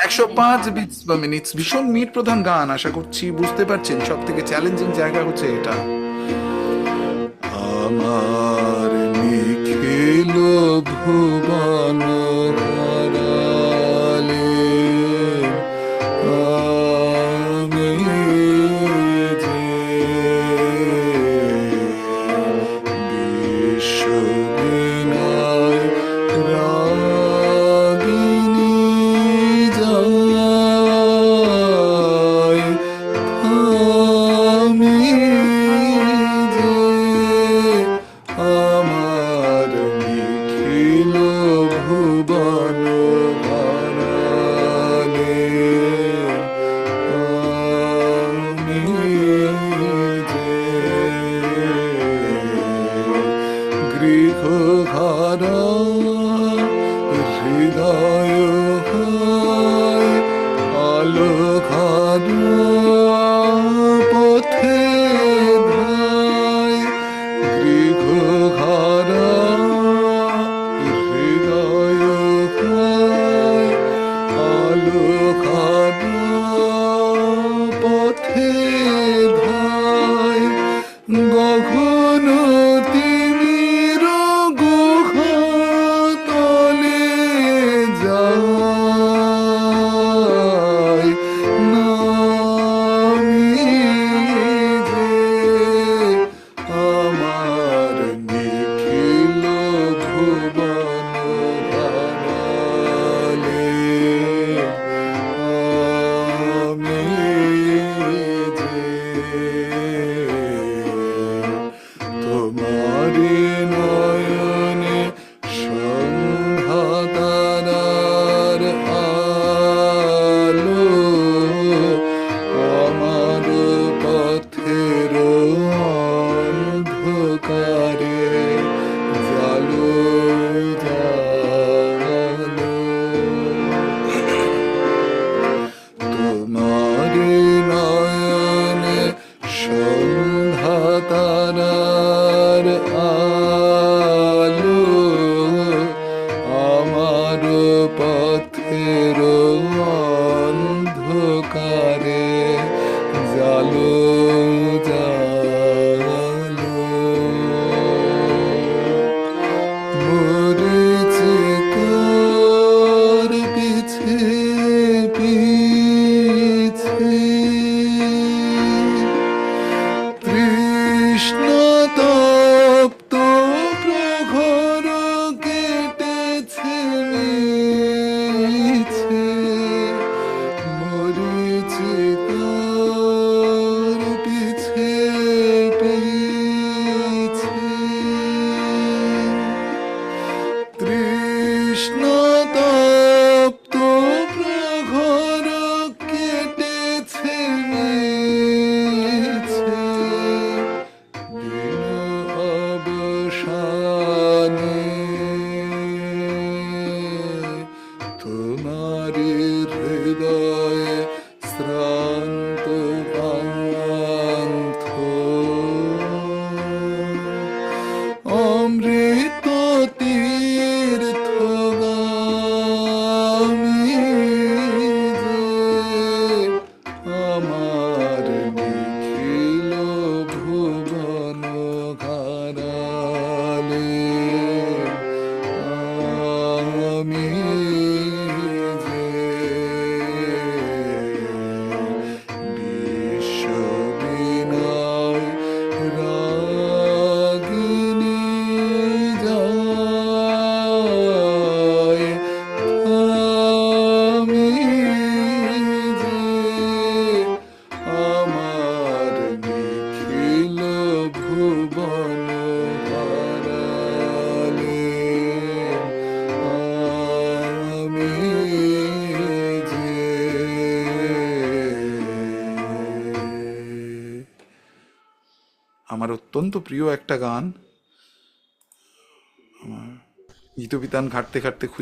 105 bits per minute, ভীষণ meet প্রধান গান। আশা করছি বুঝতে পারছেন সব থেকে চ্যালেঞ্জিং জায়গা হচ্ছে এটা। আমার নিখিল ভুবন হারালে আমি যে বিশ্ববিনয় রাগিনী যায় আমি যে আমার নিখিল ভুবন হারালে আমি যে গৃহহারা হৃদয় হয় আলোখারা পথে ধায়, গৃহহারা হৃদয় হয় আলোখারা পথে ধায়, গগন তিমির গুহা তলে যায় নামি যে আমার নিখিল ভুবন হারালে আমি যে তোমারি নয়নে সন্ধ্যা তারার আলো আমার পথের অন্ধকারে জালো জালো, তোমারি নয়নে সন্ধ্যা তারার আলো আমার পথের অন্ধকারে জালো জালো, মরিচিকার পিছে পিছে তৃষ্ণ তপ্ত প্রহর কেটেছে মিছে, মরিচিকার পিছে পিছে তৃষ্ণ তপ্ত প্রহর কেটেছে মিছে, দিন অবসানে তোমারি হৃদয়ে শ্রান্ত পান্থ অমৃত তীর্থগামী যে আমার নিখিল ভুবন হারালে আমি যে বিশ্ববিনয় রাগিনী যায় আমি যে আমার নিখিল ভুবন হারালে আমি যে আমার অত্যন্ত প্রিয় একটা গান। আমার গীতবিতান ঘাটতে ঘাটতে